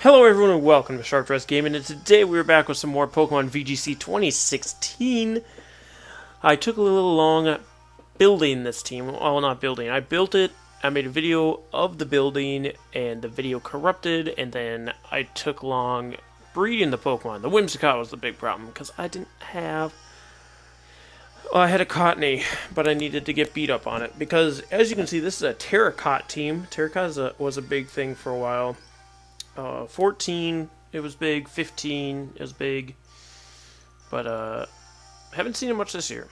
Hello everyone and welcome to Sharp Dress Gaming, and today we're back with some more Pokemon VGC 2016. I took a little long building this team. Well, not building. I built it, I made a video of the building, and the video corrupted, and then I took long breeding the Pokemon. The Whimsicott was the big problem, because I didn't have... Well, I had a Cottony, but I needed to get beat up on it, because as you can see, this is a Terrakion team. Terrakion was a big thing for a while. 14, it was big. 15, it was big. But, haven't seen it much this year.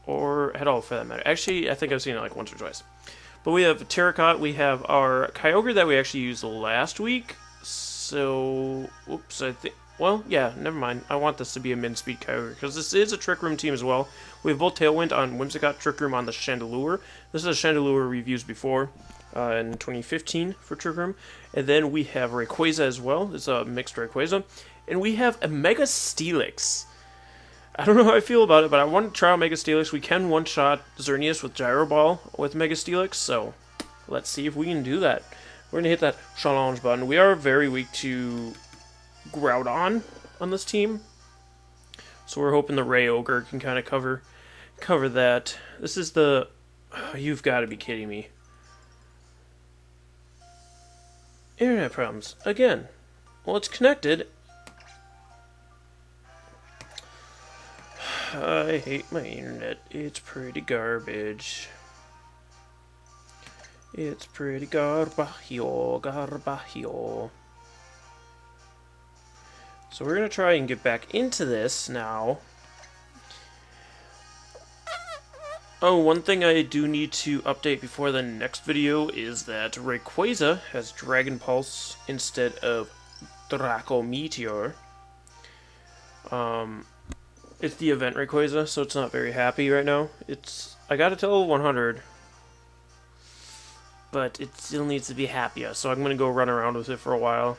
Or at all, for that matter. Actually, I think I've seen it like once or twice. But we have Terrakion, we have our Kyogre that we actually used last week. So, oops, I think... Well, yeah, never mind. I want this to be a min-speed Kyogre, because this is a Trick Room team as well. We have both Tailwind on Whimsicott, Trick Room on the Chandelure. This is a Chandelure we've used before. In 2015 for Trick Room. And then we have Rayquaza as well. It's a mixed Rayquaza. And we have a Mega Steelix. I don't know how I feel about it, but I want to try out Mega Steelix. We can one-shot Xerneas with Gyro Ball with Mega Steelix, so let's see if we can do that. We're going to hit that challenge button. We are very weak to Groudon on this team, so we're hoping the Ray Ogre can kind of cover that. This is the... Oh, you've got to be kidding me. Internet problems. Again. Well, it's connected. I hate my internet. It's pretty garbage. It's pretty garbagio. So we're going to try and get back into this now. Oh, one thing I do need to update before the next video is that Rayquaza has Dragon Pulse instead of Draco Meteor. It's the event Rayquaza, so it's not very happy right now. I got it to level 100, but it still needs to be happier, so I'm going to go run around with it for a while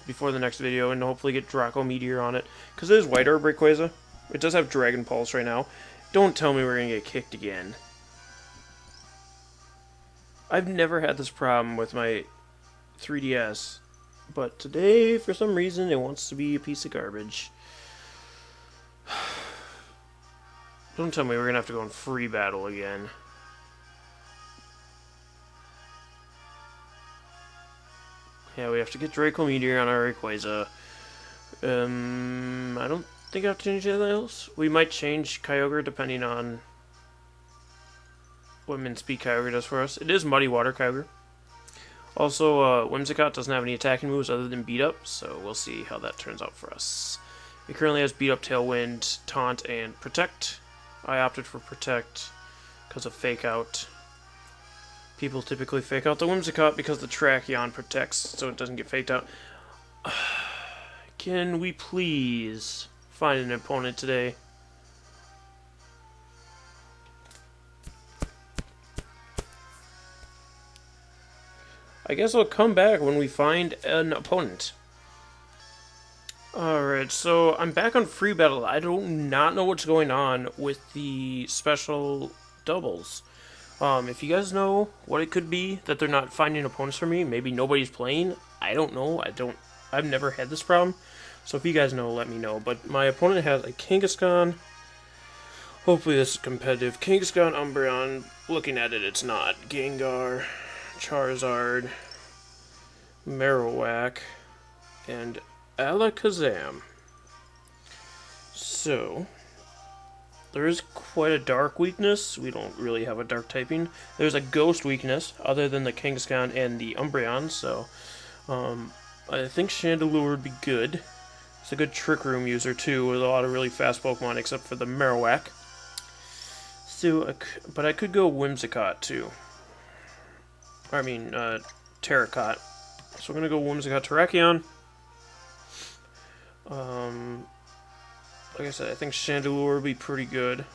before the next video and hopefully get Draco Meteor on it. Because it is White Orb Rayquaza. It does have Dragon Pulse right now. Don't tell me we're going to get kicked again. I've never had this problem with my 3DS, but today, for some reason, it wants to be a piece of garbage. Don't tell me we're going to have to go in free battle again. Yeah, we have to get Draco Meteor on our Rayquaza. I don't think I have to change anything else. We might change Kyogre depending on what min-speed Kyogre does for us. It is Muddy Water Kyogre. Also, Whimsicott doesn't have any attacking moves other than Beat Up, so we'll see how that turns out for us. It currently has Beat Up, Tailwind, Taunt, and Protect. I opted for Protect because of Fake Out. People typically fake out the Whimsicott because the Terrakion protects, so it doesn't get faked out. Can we please find an opponent today? I guess I'll come back when we find an opponent. Alright, so I'm back on free battle. I do not know what's going on with the special doubles. If you guys know what it could be that they're not finding opponents for me, maybe nobody's playing, I don't know. I've never had this problem. So if you guys know, let me know. But my opponent has a Kangaskhan. Hopefully this is competitive. Kangaskhan, Umbreon. Looking at it, it's not. Gengar, Charizard, Marowak, and Alakazam. So, there is quite a dark weakness. We don't really have a dark typing. There's a ghost weakness, other than the Kangaskhan and the Umbreon, so I think Chandelure would be good. It's a good Trick Room user, too, with a lot of really fast Pokemon, except for the Marowak. So, but I could go Whimsicott, too. I mean, Terrakion. So we're going to go Whimsicott, Terrakion. Like I said, I think Chandelure would be pretty good.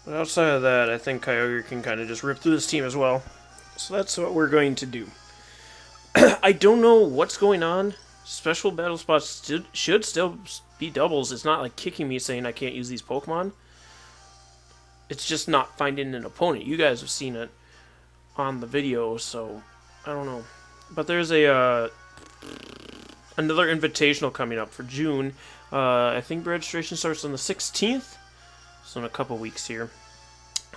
But outside of that, I think Kyogre can kind of just rip through this team as well. So that's what we're going to do. I don't know what's going on. Special battle spots should still be doubles. It's not like kicking me saying I can't use these Pokemon. It's just not finding an opponent. You guys have seen it on the video, so I don't know. But there's a another invitational coming up for June. I think registration starts on the 16th, so in a couple weeks here.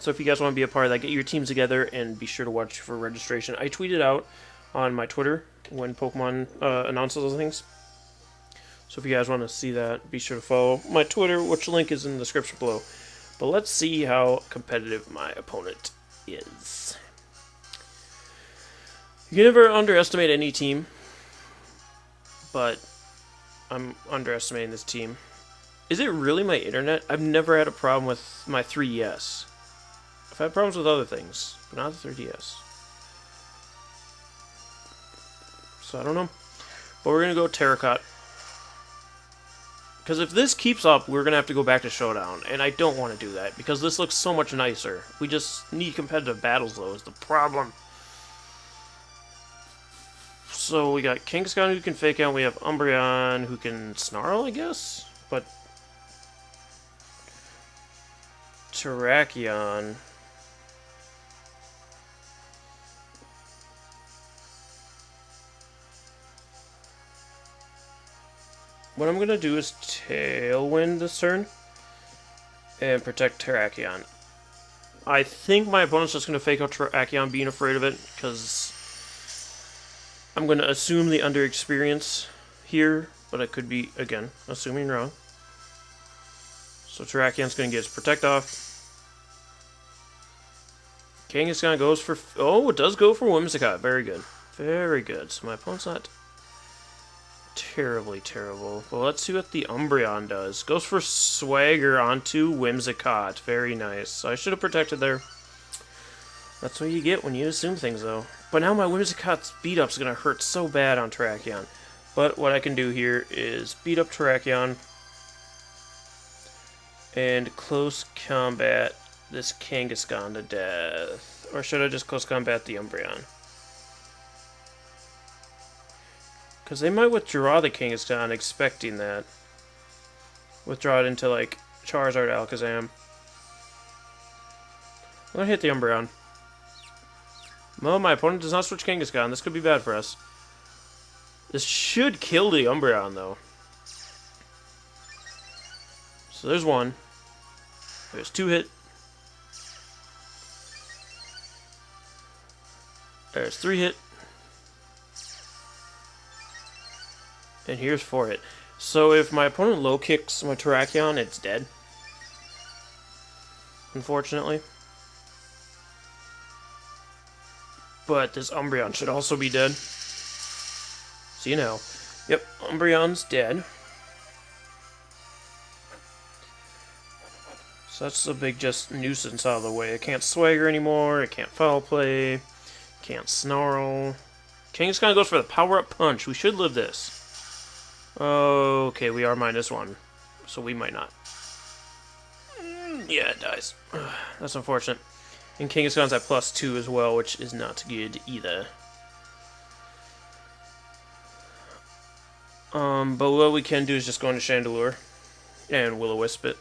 So if you guys want to be a part of that, get your teams together and be sure to watch for registration. I tweeted out on my Twitter when Pokemon announces those things. So if you guys want to see that, be sure to follow my Twitter, which link is in the description below. But let's see how competitive my opponent is. You can never underestimate any team, but I'm underestimating this team. Is it really my internet? I've never had a problem with my 3DS. I've had problems with other things, but not the 3DS. So I don't know. But we're going to go Terrakion. Because if this keeps up, we're going to have to go back to Showdown. And I don't want to do that, because this looks so much nicer. We just need competitive battles, though, is the problem. So we got Kangaskhan who can Fake Out. We have Umbreon who can Snarl, I guess? But Terrakion... What I'm going to do is Tailwind this turn and protect Terrakion. I think my opponent's just going to fake out Terrakion being afraid of it, because I'm going to assume the underexperience here, but I could be, again, assuming wrong. So Terrakion's going to get his Protect off. Kangaskhan goes for... Oh, it does go for Whimsicott. Very good. Very good. So my opponent's not... terribly terrible. Well, let's see what the Umbreon does. Goes for Swagger onto Whimsicott. Very nice. I should have protected there. That's what you get when you assume things, though. But now my Whimsicott's beat-up's going to hurt so bad on Terrakion. But what I can do here is beat up Terrakion and close combat this Kangaskhan to death. Or should I just close combat the Umbreon? Because they might withdraw the Kangaskhan expecting that. Withdraw it into, like, Charizard, Alakazam. I'm going to hit the Umbreon. Well, my opponent does not switch Kangaskhan. This could be bad for us. This should kill the Umbreon, though. So there's one. There's two hit. There's three hit. And here's 4 hit. So if my opponent low kicks my Terrakion, it's dead. Unfortunately. But this Umbreon should also be dead. So you know. Yep, Umbreon's dead. So that's the big just nuisance out of the way. It can't Swagger anymore, it can't Foul Play, can't Snarl. Kangaskhan goes for the Power-Up Punch. We should live this. Okay, we are -1, so we might not. Yeah, it dies. That's unfortunate. And Kangaskhan's at +2 as well, which is not good either. But what we can do is just go into Chandelure and Will-O-Wisp it.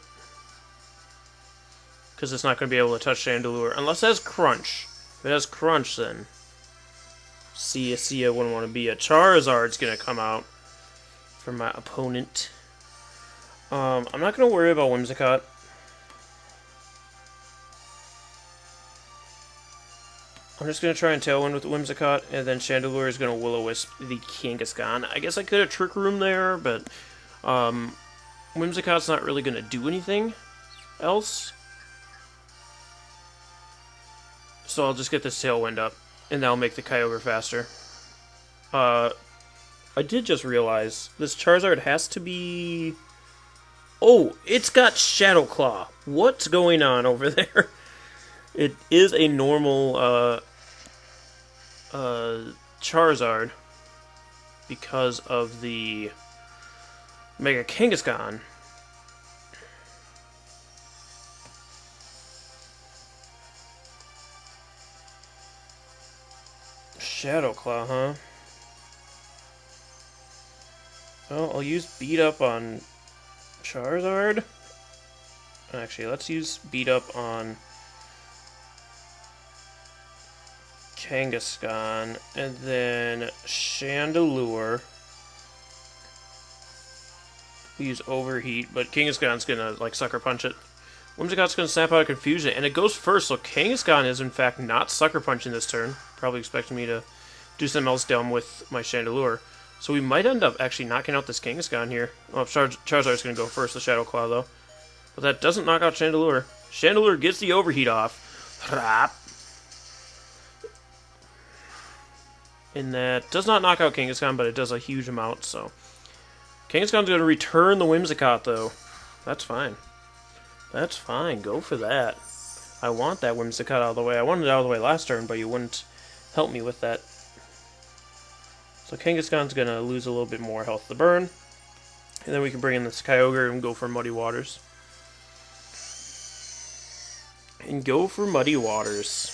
Because it's not going to be able to touch Chandelure unless it has Crunch. If it has Crunch, then see ya wouldn't want to be a Charizard's going to come out for my opponent. I'm not going to worry about Whimsicott. I'm just going to try and Tailwind with Whimsicott, and then Chandelure is going to Will-O-Wisp the Kangaskhan. I guess I could have Trick Room there, but Whimsicott's not really going to do anything else. So I'll just get this Tailwind up, and that'll make the Kyogre faster. I did just realize this Charizard has to be... Oh, it's got Shadow Claw. What's going on over there? It is a normal Charizard because of the Mega Kangaskhan. Shadow Claw, huh? Well, I'll use Beat Up on Charizard. Actually, let's use Beat Up on Kangaskhan, and then Chandelure. We use Overheat, but Kangaskhan's gonna, like, Sucker Punch it. Whimsicott's gonna snap out of Confusion, and it goes first, so Kangaskhan is, in fact, not Sucker Punching this turn. Probably expecting me to do something else dumb with my Chandelure. So we might end up actually knocking out this Kangaskhan here. Oh, Charizard's gonna go first, the Shadow Claw, though. But that doesn't knock out Chandelure. Chandelure gets the Overheat off. And that does not knock out Kangaskhan, but it does a huge amount, so... Kangaskhan's going to return the Whimsicott, though. That's fine. That's fine. Go for that. I want that Whimsicott out of the way. I wanted it out of the way last turn, but you wouldn't help me with that. So Kangaskhan's going to lose a little bit more health to burn. And then we can bring in this Kyogre and go for Muddy Waters. And go for Muddy Waters.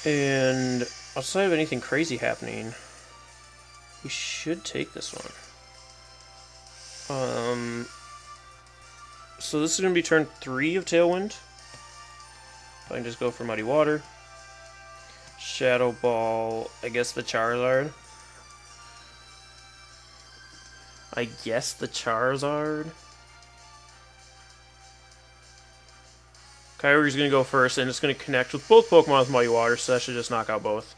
And outside of anything crazy happening, we should take this one. So this is going to be turn 3 of Tailwind. I can just go for Muddy Water. Shadow Ball, I guess the Charizard. Kyogre's going to go first, and it's going to connect with both Pokemon with Muddy Water, so that should just knock out both.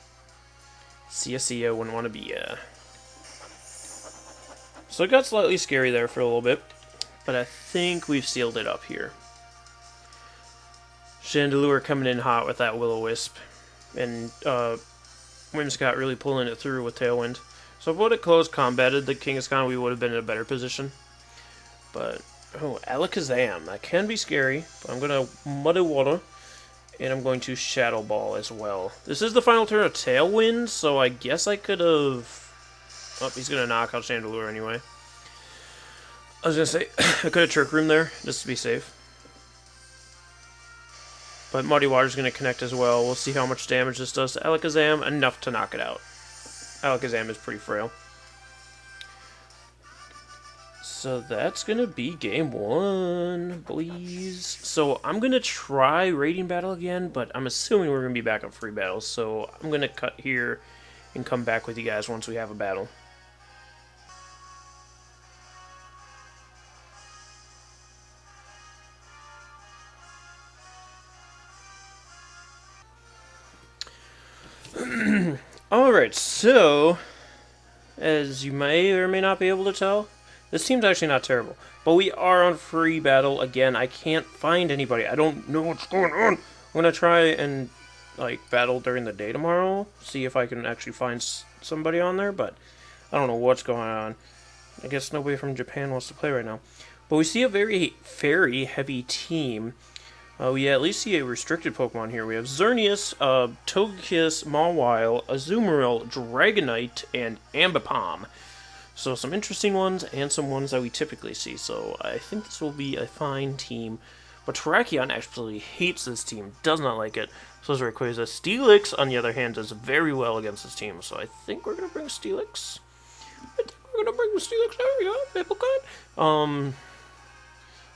See ya, wouldn't want to be ya. So it got slightly scary there for a little bit, but I think we've sealed it up here. Chandelure coming in hot with that Will-O-Wisp, and Whimsicott really pulling it through with Tailwind. So if we would have close combated the Kangaskhan, we would have been in a better position. But, oh, Alakazam, that can be scary, but I'm going to Muddy Water, and I'm going to Shadow Ball as well. This is the final turn of Tailwind, so I guess I could have... Oh, he's going to knock out Chandelure anyway. I was going to say, I could have Trick Room there, just to be safe. But Muddy Water's going to connect as well. We'll see how much damage this does to Alakazam. Enough to knock it out. Alakazam is pretty frail. So that's going to be game 1, please. So I'm going to try Raiding Battle again, but I'm assuming we're going to be back on free battles. So I'm going to cut here and come back with you guys once we have a battle. Alright, so, as you may or may not be able to tell, this team's actually not terrible. But we are on free battle again. I can't find anybody. I don't know what's going on. I'm going to try and, like, battle during the day tomorrow. See if I can actually find somebody on there, but I don't know what's going on. I guess nobody from Japan wants to play right now. But we see a very fairy-heavy team. We at least see a restricted Pokemon here. We have Xerneas, Togekiss, Mawile, Azumarill, Dragonite, and Ambipom. So some interesting ones, and some ones that we typically see. So I think this will be a fine team. But Terrakion actually hates this team, does not like it. So is Rayquaza. Steelix, on the other hand, does very well against this team. So I think we're going to bring Steelix. There we go, Maplecon.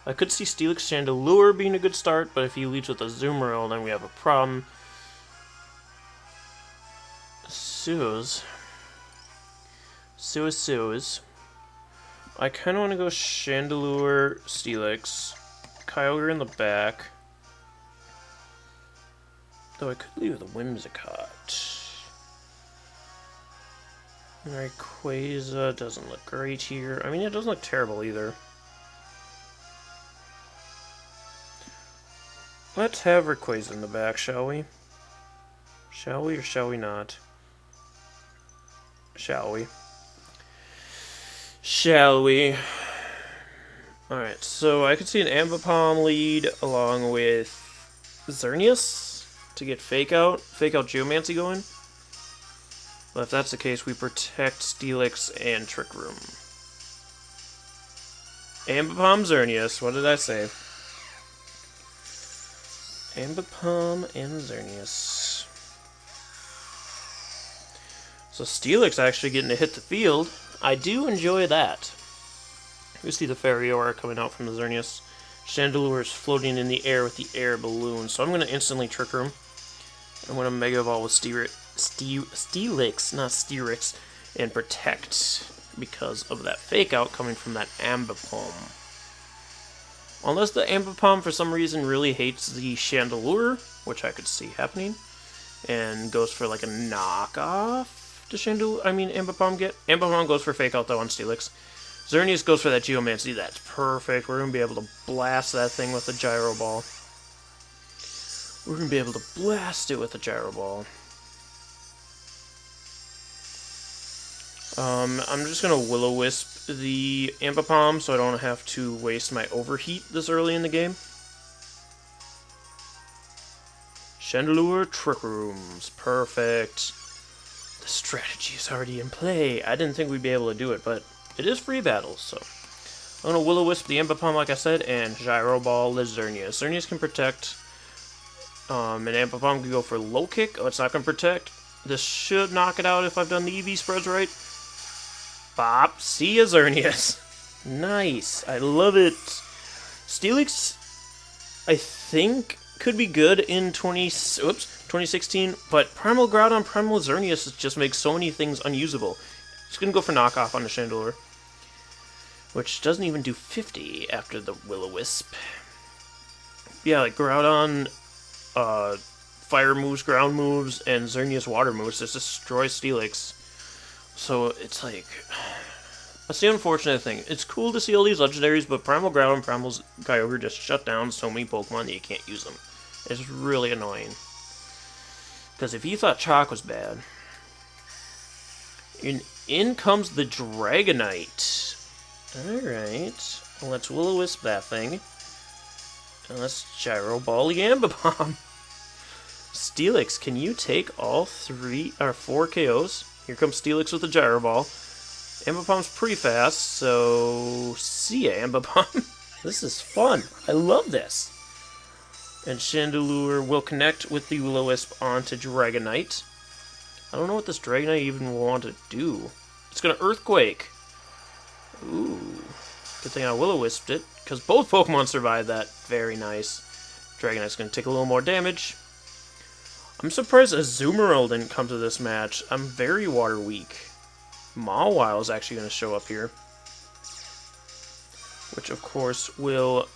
I could see Steelix Chandelure being a good start, but if he leads with a Azumarill, then we have a problem. Suez. I kind of want to go Chandelure, Steelix, Kyogre in the back. Though I could leave with a Whimsicott. Rayquaza doesn't look great here. I mean, it doesn't look terrible either. Let's have Rayquaza in the back, shall we? Shall we or shall we not? Shall we? Shall we? Alright, so I could see an Ambipom lead along with Xerneas to get Fake Out Geomancy going. But if that's the case, we protect Steelix and Trick Room. Ambipom, Xerneas, what did I say? Ambipom and Xerneas. So Steelix actually getting to hit the field. I do enjoy that. We see the Fairy Aura coming out from the Xerneas. Chandelure is floating in the air with the air balloon, so I'm going to instantly Trick Room. I'm going to Mega Evolve with Steelix, not Steelix, and Protect because of that Fake Out coming from that Ambipom. Unless the Ambipom for some reason really hates the Chandelure, which I could see happening, and goes for like a knockoff to Chandelure. I mean, Ambipom goes for Fake Out though on Steelix. Xerneas goes for that Geomancy. That's perfect. We're going to be able to blast that thing with a Gyro Ball. We're going to be able to blast it with a Gyro Ball. I'm just going to Will-O-Wisp the Ambipom so I don't have to waste my Overheat this early in the game. Chandelure Trick Rooms. Perfect. The strategy is already in play. I didn't think we'd be able to do it, but it is free battles, so I'm going to Will-O-Wisp the Ambipom, like I said, and Gyro Ball the Xerneas. Xerneas can protect, and Ambipom can go for Low Kick. Oh, it's not going to protect. This should knock it out if I've done the EV spreads right. Bop. See ya, Xerneas. Nice. I love it. Steelix, I think, could be good in 2016, but Primal Groudon, Primal Xerneas just makes so many things unusable. It's going to go for knockoff on the Chandelure, which doesn't even do 50 after the Will-O-Wisp. Yeah, like Groudon, fire moves, ground moves, and Xerneas water moves just destroy Steelix. So it's like, that's the unfortunate thing. It's cool to see all these legendaries, but Primal Groudon, Primal Kyogre just shut down so many Pokemon that you can't use them. It's really annoying. Because if you thought Chalk was bad, in comes the Dragonite. Alright. Well, let's Will-O-Wisp that thing. And let's Gyro Ball the Ambipom. Steelix, can you take all 4 KOs? Here comes Steelix with the Gyro Ball. Ambipom's pretty fast, so see ya, Ambipom. This is fun. I love this. And Chandelure will connect with the Will-O-Wisp onto Dragonite. I don't know what this Dragonite even will want to do. It's going to Earthquake. Ooh. Good thing I Will-O-Wisped it, because both Pokemon survived that. Very nice. Dragonite's going to take a little more damage. I'm surprised Azumarill didn't come to this match. I'm very water weak. Mawile is actually going to show up here, which of course will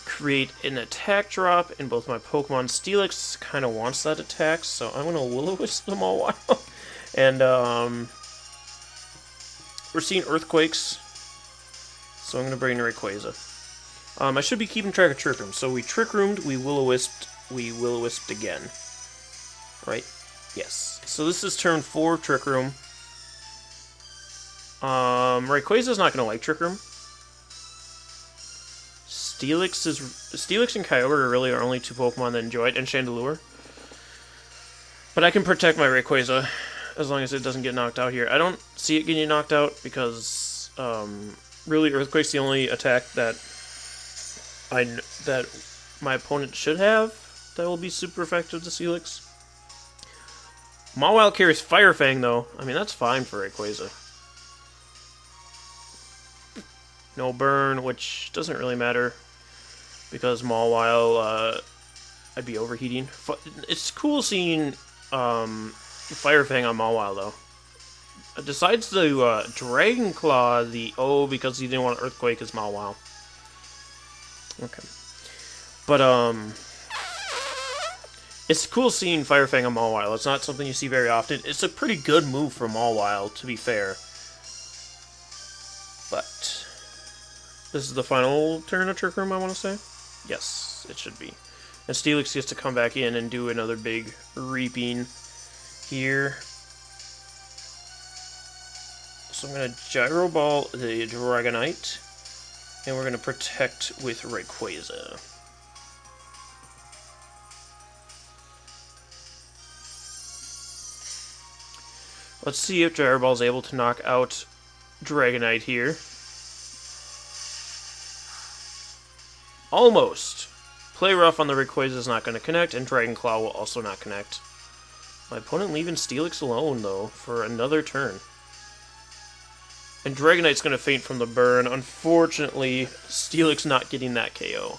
create an attack drop in both my Pokemon. Steelix kind of wants that attack, so I'm going to Will-O-Wisp them all while. And we're seeing Earthquakes, so I'm going to bring Rayquaza. I should be keeping track of Trick Room. So we Trick Roomed, we Will-O-Wisped again. Right? Yes. So this is turn 4 Trick Room. Rayquaza's not going to like Trick Room. Steelix and Kyogre are really our only 2 Pokemon that enjoy it, and Chandelure. But I can protect my Rayquaza as long as it doesn't get knocked out here. I don't see it getting knocked out because really Earthquake's the only attack that my opponent should have that will be super effective to Steelix. Mawile carries Fire Fang though. I mean, that's fine for Rayquaza. No burn, which doesn't really matter because Mawile, I'd be overheating. It's cool seeing Fire Fang on Mawile though. Decides to Dragon Claw the because he didn't want Earthquake as Mawile. Okay, but it's cool seeing Fire Fang on Mawile. It's not something you see very often. It's a pretty good move for Mawile, to be fair. But this is the final turn of Trick Room, I want to say? Yes, it should be. And Steelix gets to come back in and do another big reaping here. So I'm going to Gyro Ball the Dragonite. And we're going to protect with Rayquaza. Let's see if Gyro Ball is able to knock out Dragonite here. Almost. Play Rough on the Rayquaza is not going to connect, and Dragon Claw will also not connect. My opponent leaving Steelix alone, though, for another turn. And Dragonite's going to faint from the burn. Unfortunately, Steelix not getting that KO.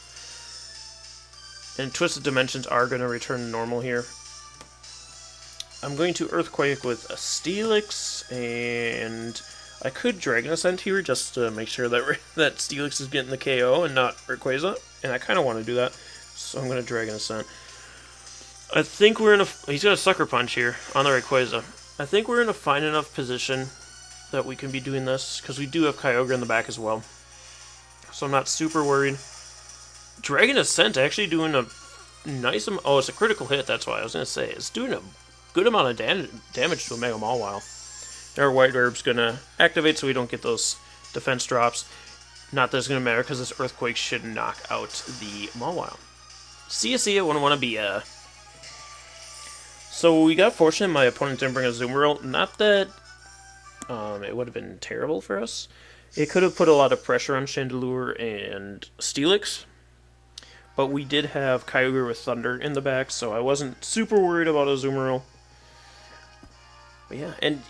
And Twisted Dimensions are going to return to normal here. I'm going to Earthquake with a Steelix, and I could Dragon Ascent here just to make sure that that Steelix is getting the KO and not Rayquaza, and I kind of want to do that, so I'm going to Dragon Ascent. I think we're in a... He's got a Sucker Punch here on the Rayquaza. I think we're in a fine enough position that we can be doing this, because we do have Kyogre in the back as well. So I'm not super worried. Dragon Ascent actually doing a nice... Oh, it's a critical hit, that's why I was going to say. It's doing a good amount of damage to a Mega Mawile. Our White Herb's going to activate so we don't get those defense drops. Not that it's going to matter because this Earthquake should knock out the Mawile. See ya, wanna be ya. So we got fortunate my opponent didn't bring a Zoomgully. Not that it would have been terrible for us. It could have put a lot of pressure on Chandelure and Steelix. But we did have Kyogre with Thunder in the back, so I wasn't super worried about a Zoomgully. But yeah, and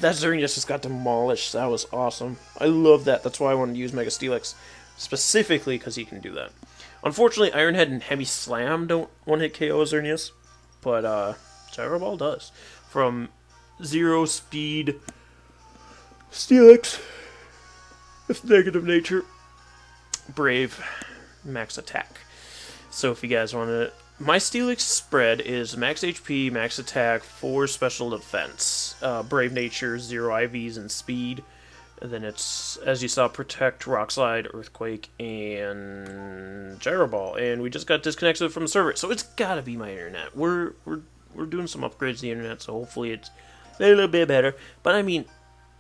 that Xerneas just got demolished. That was awesome. I love that. That's why I wanted to use Mega Steelix. Specifically because he can do that. Unfortunately, Iron Head and Heavy Slam don't one-hit KO Xerneas. But Gyro Ball does. From 0 speed, Steelix, with negative nature, Brave, max attack. So if you guys want to... My Steelix spread is max HP, max attack, 4 special defense. Brave Nature, 0 IVs, and speed. And then it's, as you saw, Protect, Rock Slide, Earthquake, and Gyro Ball. And we just got disconnected from the server, so it's gotta be my internet. We're doing some upgrades to the internet, so hopefully it's a little bit better. But I mean,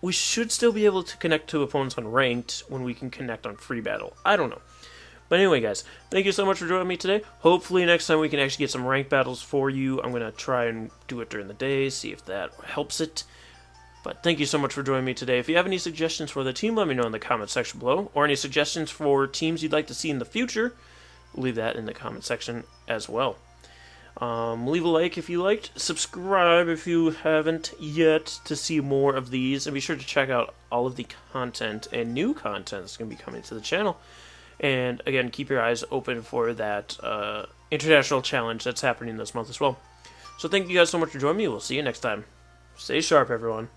we should still be able to connect to opponents on ranked when we can connect on free battle. I don't know. But anyway, guys, thank you so much for joining me today. Hopefully next time we can actually get some ranked battles for you. I'm going to try and do it during the day, see if that helps it. But thank you so much for joining me today. If you have any suggestions for the team, let me know in the comment section below. Or any suggestions for teams you'd like to see in the future, leave that in the comment section as well. Leave a like if you liked. Subscribe if you haven't yet to see more of these. And be sure to check out all of the content and new content that's going to be coming to the channel. And again, keep your eyes open for that international challenge that's happening this month as well. So thank you guys so much for joining me. We'll see you next time. Stay sharp, everyone.